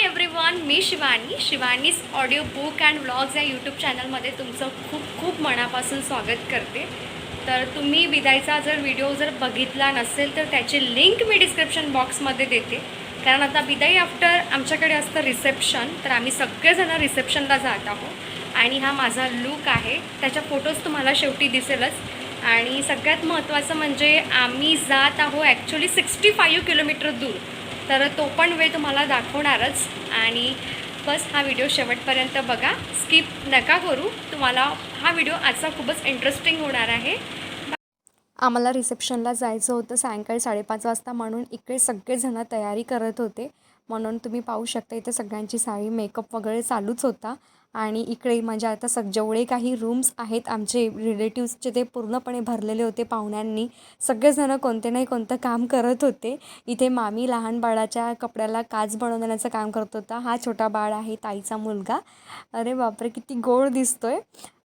Everyone, me Shivani's audio book and vlogs या YouTube चॅनलमध्ये तुमचं खूप खूप मनापासून स्वागत करते. तर तुम्ही विदाईचा व्हिडिओ जर बघितला नसेल तर त्याची लिंक मी डिस्क्रिप्शन बॉक्समध्ये देते. कारण आता विदाई आफ्टर आमच्याकडे असतं रिसेप्शन, तर आम्ही सगळेजण रिसेप्शनला जात आहोत आणि हा माझा लूक आहे. त्याच्या फोटोज तुम्हाला शेवटी दिसेलच. आणि सगळ्यात महत्त्वाचं म्हणजे आम्ही जात आहोत ॲक्च्युली 65 किलोमीटर दूर, तर तो पण वेळ तुम्हाला दाखवणारच. आणि बस हा व्हिडिओ शेवटपर्यंत बघा, स्किप नका करू. तुम्हाला हा व्हिडिओ आजचा खूपच इंटरेस्टिंग होणार आहे. आम्हाला रिसेप्शनला जायचं होतं सायंकाळी 5:30 वाजता, म्हणून इकडे सगळेजण तयारी करत होते. म्हणून तुम्ही पाहू शकता इथे सगळ्यांची साडी मेकअप वगैरे चालूच होता. आणि इकडे म्हणजे आता जेवढे काही रूम्स आहेत आमचे रिलेटिव्सचे ते पूर्णपणे भरलेले होते पाहुण्यांनी. सगळेजण कोणते नाही कोणतं काम करत होते. इथे मामी लहान बाळाच्या कपड्याला काच बनवण्याचं काम करत होता. हा छोटा बाळ आहे ताईचा मुलगा. अरे बापरे, किती गोड दिसतोय.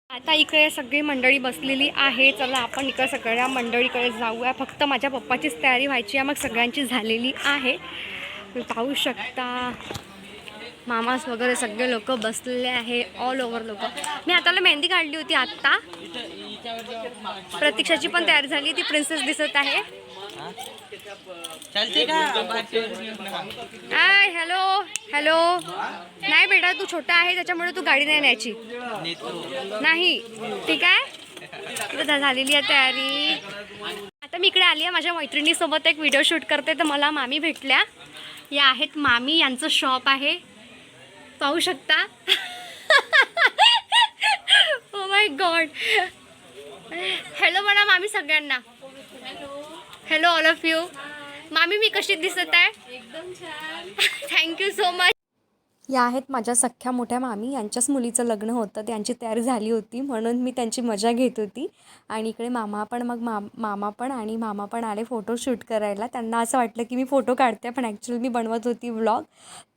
आता इकडे सगळी मंडळी बसलेली आहे. चला आपण इकडे सगळ्या मंडळीकडे जाऊया. फक्त माझ्या पप्पाचीच तयारी व्हायची आहे, मग सगळ्यांची झालेली आहे. पाहू शकता मामास वगैरे सगळे लोक बसलेले आहे, ऑल ओव्हर लोक. मी हाताला मेहंदी काढली होती आत्ता. प्रतीक्षाची पण तयारी झाली, ती प्रिन्सेस दिसत आहे. हाय, हॅलो हॅलो. नाही बेटा, तू छोटा आहे त्याच्यामुळे तू गाडी नाही न्यायची. नाही, ठीक आहे. झालेली आहे तयारी. आता मी इकडे आली आहे, माझ्या मैत्रिणीसोबत एक व्हिडिओ शूट करते. तर मला मामी भेटल्या. या आहेत मामी, यांचं शॉप आहे, पाहू शकता. Oh my God. हॅलो म्हणा मामी सगळ्यांना. Hello all of you. मामी मी कशी दिसत आहे? एकदम छान. Thank you so much. या आहेत माझ्या सख्ख्या मोठ्या मामी. यांच्याच मुलीचं लग्न होतं, त्यांची तयारी झाली होती म्हणून मी त्यांची मजा घेत होती. आणि इकडे मामा पण, मग मामा पण आले फोटो शूट करायला. त्यांना असं वाटलं की मी फोटो काढते, पण ॲक्च्युली मी बनवत होती व्लॉग.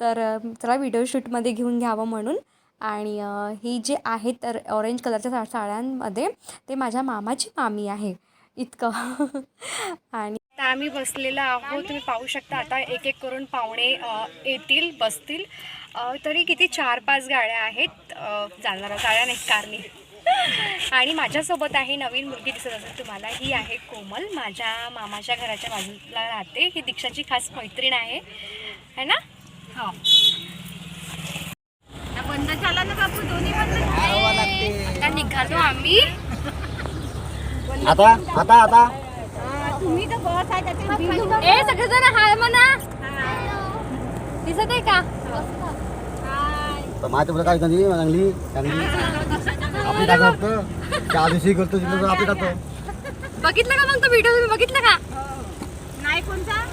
तर चला व्हिडिओ शूटमध्ये घेऊन घ्यावं म्हणून. आणि ही जी आहे तर ऑरेंज कलरच्या साड्यांमध्ये ते माझ्या मामाची मामी आहे इतकं. आणि आता आम्ही बसलेला आहोत, तुम्ही पाहू शकता. आता एक एक करून पाहुणे येतील, बसतील. तरी किती 4-5 गाड्या आहेत जाणाऱ्या, गाड्या नाही कारनी. आणि माझ्यासोबत आहे नवीन मुलगी दिसत असेल तुम्हाला, ही आहे कोमल. माझ्या मामाच्या घराच्या बाजूला राहते. ही दीक्षाची खास मैत्रीण आहे, है ना? हो. बंद झाला ना बापू, दोन्ही बंद. आता निघालो आम्ही. आता तुम्ही तर बस आहे. ए सगळेजण हाय म्हणा. दिसत आहे का? माझ्या पुढे काय चांगली चांगली आपली काय करतो त्या दिवशी करतो तिकडे आपली करतो. बघितलं का मग तो व्हिडिओ? तुम्ही बघितला का? नाही. कोणता?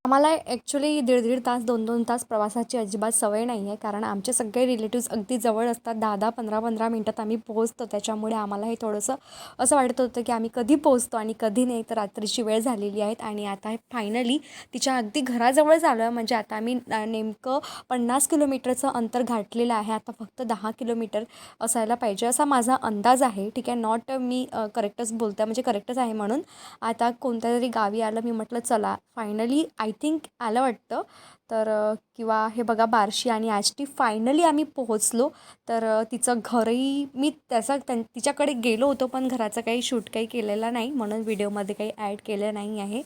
आम्हाला ॲक्च्युली 1.5 तास 2 तास प्रवासाची अजिबात सवय नाही आहे. कारण आमचे सगळे रिलेटिव्स अगदी जवळ असतात. 10-10 15-15 मिनटात आम्ही पोहोचतो. त्याच्यामुळे आम्हाला हे थोडंसं असं वाटत होतं की आम्ही कधी पोहोचतो आणि कधी नाही. तर रात्रीची वेळ झालेली आहे आणि आता फायनली तिच्या अगदी घराजवळच आलो आहे. म्हणजे आता आम्ही नेमकं 50 किलोमीटरचं अंतर गाठलेलं आहे. आता फक्त 10 किलोमीटर असायला पाहिजे असा माझा अंदाज आहे. ठीक आहे, नॉट मी करेक्टच बोलते, म्हणजे करेक्टच आहे. म्हणून आता कोणत्या तरी गावी आलं, मी म्हटलं चला फायनली आय थिंक आलं वाटतं. तर किंवा हे बघा बार्शी आणि आष्टी. फायनली आम्ही पोहोचलो. तर तिचं घरही मी तिच्याकडे गेलो होतो, पण घराचं काही शूट काही केलेलं नाही, म्हणून व्हिडिओमध्ये काही ॲड केलं नाही आहे.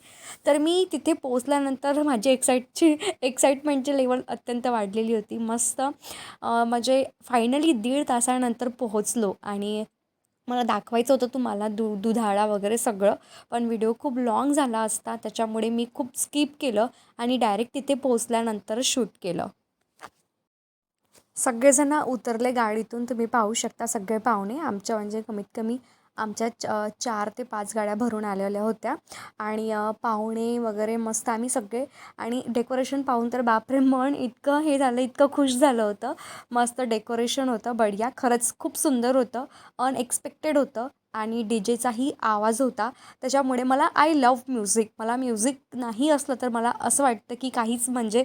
तर मी तिथे पोहोचल्यानंतर माझी एक्साइटमेंटची लेवल अत्यंत वाढलेली होती. मस्त म्हणजे फायनली 1.5 तासानंतर पोहोचलो. आणि मला दाखवायचं होतं तुम्हाला दुधाळा वगैरे सगळं, पण व्हिडिओ खूप लाँग झाला असता, त्याच्यामुळे मी खूप स्किप केलं आणि डायरेक्ट तिथे पोहोचल्यानंतर शूट केलं. सगळेजण उतरले गाडीतून. तुम्ही पाहू शकता सगळे पाहुणे आमच्या, म्हणजे कमीत कमी आमच्या 4 ते 5 गाड्या भरून आलेल्या होत्या. आणि पाहुणे वगैरे मस्त आम्ही सगळे. आणि डेकोरेशन पाहून तर बापरे, मन इतकं हे झालं, इतकं खुश झालं होतं. मस्त डेकोरेशन होतं, बढिया. खरंच खूप सुंदर होतं, अनएक्सपेक्टेड होतं. आणि डी जेचाही आवाज होता. त्याच्यामुळे मला आय लव्ह म्युझिक. मला म्युझिक नाही असलं तर मला असं वाटतं की काहीच म्हणजे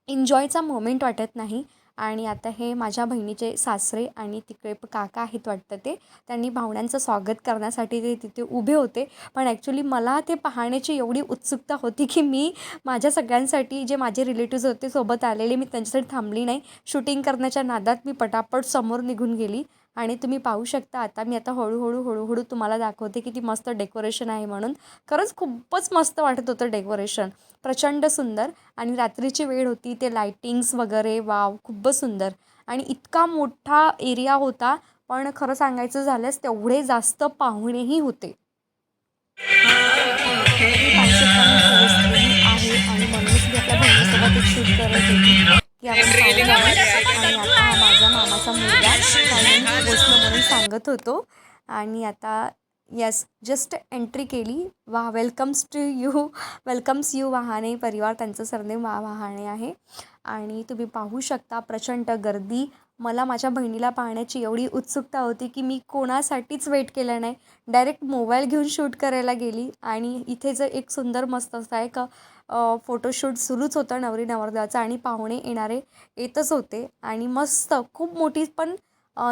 एन्जॉयचा मोमेंट वाटत नाही. आणि आता हे माझ्या बहिणीचे सासरे आणि तिकडे काका आहेत वाटतं ते, त्यांनी पाहुण्यांचं स्वागत करण्यासाठी ते तिथे उभे होते. पण ॲक्च्युली मला ते पाहण्याची एवढी उत्सुकता होती की मी माझ्या सगळ्यांसाठी जे माझे रिलेटिव्ज होते सोबत आलेले, मी त्यांच्यासाठी थांबली नाही. शूटिंग करण्याच्या नादात मी पटापट समोर निघून गेली. आणि तुम्ही पाहू शकता आता हळूहळू तुम्हाला दाखवते किती मस्त डेकोरेशन आहे म्हणून. खरंच खूपच मस्त वाटत होतं डेकोरेशन, प्रचंड सुंदर. आणि रात्रीची वेळ होती, ते लायटिंग्स वगैरे वाव खूपच सुंदर. आणि इतका मोठा एरिया होता, पण खरं सांगायचं झाल्यास तेवढे जास्त पाहुणेही होते. आहे आणि म्हणूनच मी आपल्या बहिणीसोबत एक शूट करत होती की आपण पाहुणे आहोत. आणि आता हा माझा मामाचा मुलगा फायनली पोचलो म्हणून सांगत होतो. आणि आता येस जस्ट एंट्री केली. वेलकम्स यू वहाणे परिवार, त्यांचं सरनेम वहाणे आहे. आणि तुम्ही पाहू शकता प्रचंड गर्दी. मला माझ्या बहिणीला पाहण्याची एवढी उत्सुकता होती की मी कोणासाठीच वेट केलं नाही, डायरेक्ट मोबाईल घेऊन शूट करायला गेली. आणि इथे जर एक सुंदर मस्त असा एक फोटोशूट सुरूच होतं नवरी नवरदेवाचं, आणि पाहुणे येणारे येतच होते. आणि मस्त खूप मोठी पण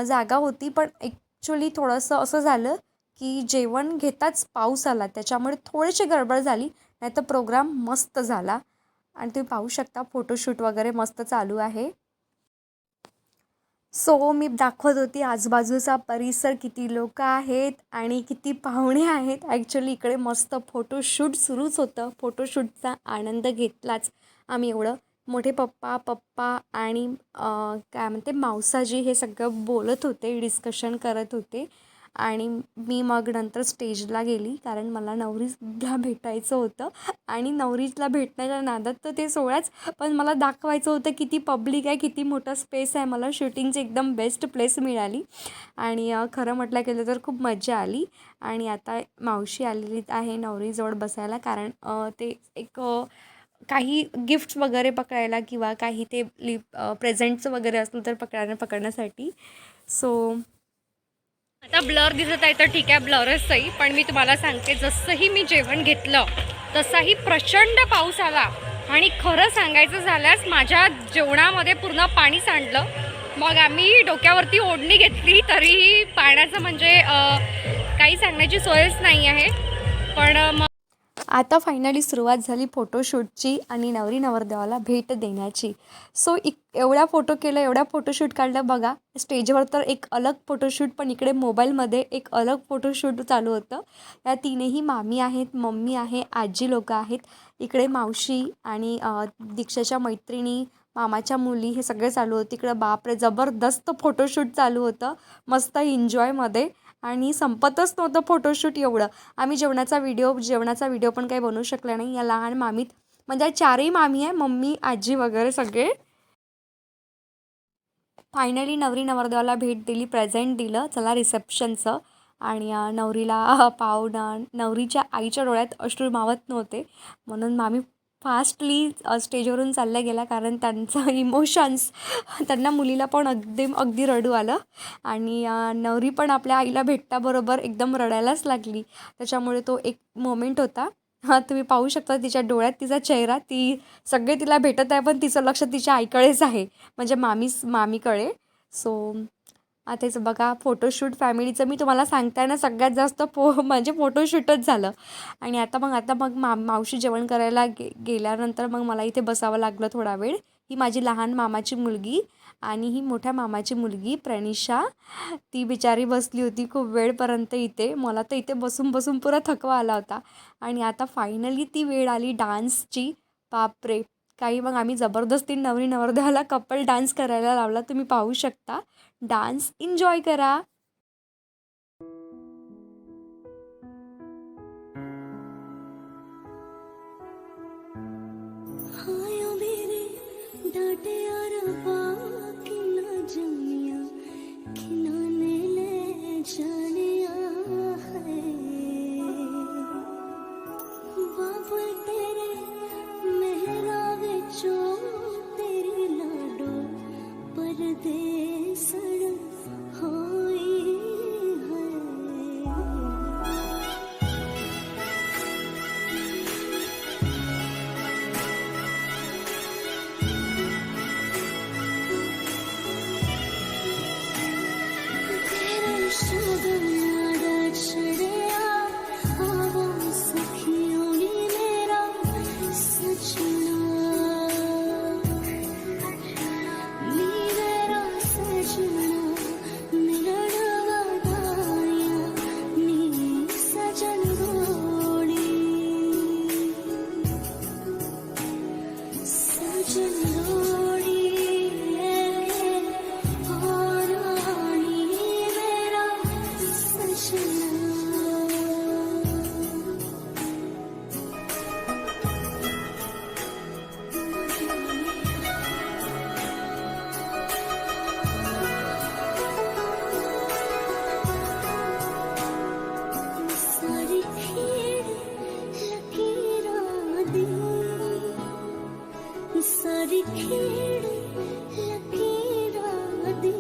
जागा होती. पण ॲक्च्युली थोडंसं असं झालं की जेवण घेताच पाऊस आला, त्याच्यामुळे थोडीशी गडबड झाली, नाही तर प्रोग्राम मस्त झाला. आणि तुम्ही पाहू शकता फोटोशूट वगैरे मस्त चालू आहे. सो मी दाखवत होती आजूबाजूचा परिसर, किती लोक आहेत आणि किती पाहुणे आहेत. ॲक्च्युली इकडे मस्त फोटोशूट सुरूच होतं. फोटोशूटचा आनंद घेतलाच आम्ही. एवढं मोठे पप्पा आणि काय म्हणते मावसाजी हे सगळं बोलत होते, डिस्कशन करत होते. आणि मी मग नंतर स्टेजला गेली, कारण मला नवरीला भेटायचं होतं. आणि नवरीला भेटण्याच्या नादात तर ते सोहळ्याच, पण मला दाखवायचं होतं किती पब्लिक आहे, किती मोठा स्पेस आहे. मला शूटिंगची एकदम बेस्ट प्लेस मिळाली. आणि खरं म्हटलं गेलं तर खूप मजा आली. आणि आता मावशी आलेली आहे नवरीजवळ बसायला, कारण ते एक काही गिफ्ट्स वगैरे पकडायला किंवा काही ते प्रेझेंट्स वगैरे असलं तर पकडण्यासाठी. सो आता ब्लर दिसत आहे तर ठीक आहे, ब्लरच सही. पण मी तुम्हाला सांगते, जसंही मी जेवण घेतलं तसाही प्रचंड पाऊस आला. आणि खरं सांगायचं झाल्यास माझ्या जेवणामध्ये पूर्ण पाणी सांडलं. मग आम्ही डोक्यावरती ओढणी घेतली, तरीही पाण्याचं म्हणजे काही सांगण्याची सोयच नाही आहे. पण मग आता फायनली सुरुवात झाली फोटोशूटची आणि नवरी नवरदेवाला भेट देण्याची. सो एवढ्या फोटोशूट काढलं बघा. स्टेजवर तर एक अलग फोटोशूट, पण इकडे मोबाईलमध्ये एक अलग फोटोशूट चालू होतं. या तीनही मामी आहेत, मम्मी आहे, आजी लोकं आहेत. इकडे मावशी आणि दीक्षाच्या मैत्रिणी, मामाच्या मुली हे सगळे चालू होते. इकडं बापरे जबरदस्त फोटोशूट चालू होतं, मस्त एन्जॉयमध्ये. आणि संपतच नव्हतं फोटोशूट एवढं. आम्ही जेवणाचा व्हिडिओ पण काही बनवू शकला नाही. या लहान मामीत म्हणजे चारही मामी आहे, मम्मी आजी वगैरे सगळे. फायनली नवरी नवरदेवाला भेट दिली, प्रेझेंट दिलं, चला रिसेप्शनचं. आणि नवरीला पाहुणं, नवरीच्या आईच्या डोळ्यात अश्रू मावत नव्हते, म्हणून मामी फास्टली स्टेजवरून चालल्या गेल्या, कारण त्यांचं इमोशन्स, त्यांना मुलीला पण अगदी रडू आलं. आणि नवरी पण आपल्या आईला भेटल्याबरोबर एकदम रडायलाच लागली. त्याच्यामुळे तो एक मोमेंट होता. तुम्ही पाहू शकता तिच्या डोळ्यात तिचा चेहरा, ती सगळे तिला भेटत आहे, पण तिचं लक्ष तिच्या आईकडेच आहे, म्हणजे मामीकडे. सो तेच बघा फोटोशूट फॅमिलीचं मी तुम्हाला सांगताय ना, सगळ्यात जास्त म्हणजे फोटोशूटच झालं. आणि आता मग मावशी जेवण करायला गेल्यानंतर मग मला इथे बसावं लागलं थोडा वेळ. ही माझी लहान मामाची मुलगी आणि ही मोठ्या मामाची मुलगी प्रनिशा, ती बिचारी बसली होती खूप वेळपर्यंत इथे. मला तर इथे बसून पुरा थकवा आला होता. आणि आता फायनली ती वेळ आली डान्सची. बापरे काही, मग आम्ही जबरदस्ती नवरी नवरदेवाला कपल डान्स करायला लावला. तुम्ही पाहू शकता, डान्स एन्जॉय करा. लोड़ी है और रानी मेरा सजना। सारी खेड़ लकीरां दी, सारी खेड़ लकीरां दी,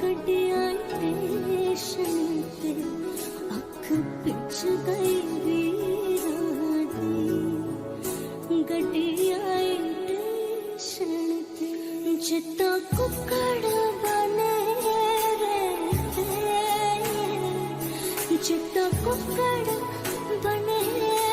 गड्डियां स्टेशन ते अख पिच गई वीरां दी, गड्डियां स्टेशन ते जित्ता कुक्कड़ बने रहते, जित्ता कुक्कड़ बने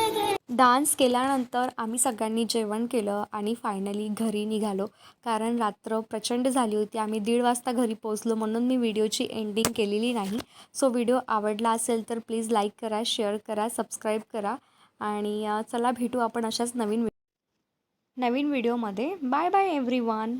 रहते। डान्स केल्यानंतर आम्ही सगळ्यांनी जेवण केलं आणि फायनली घरी निघालो, कारण रात्र प्रचंड झाली होती. आम्ही 1:30 वाजता घरी पोहोचलो, म्हणून मी व्हिडिओची एंडिंग केलेली नाही. सो व्हिडिओ आवडला असेल तर प्लीज लाईक करा, शेअर करा, सबस्क्राईब करा आणि चला भेटू आपण अशाच नवीन व्हिडिओमध्ये. Bye bye everyone.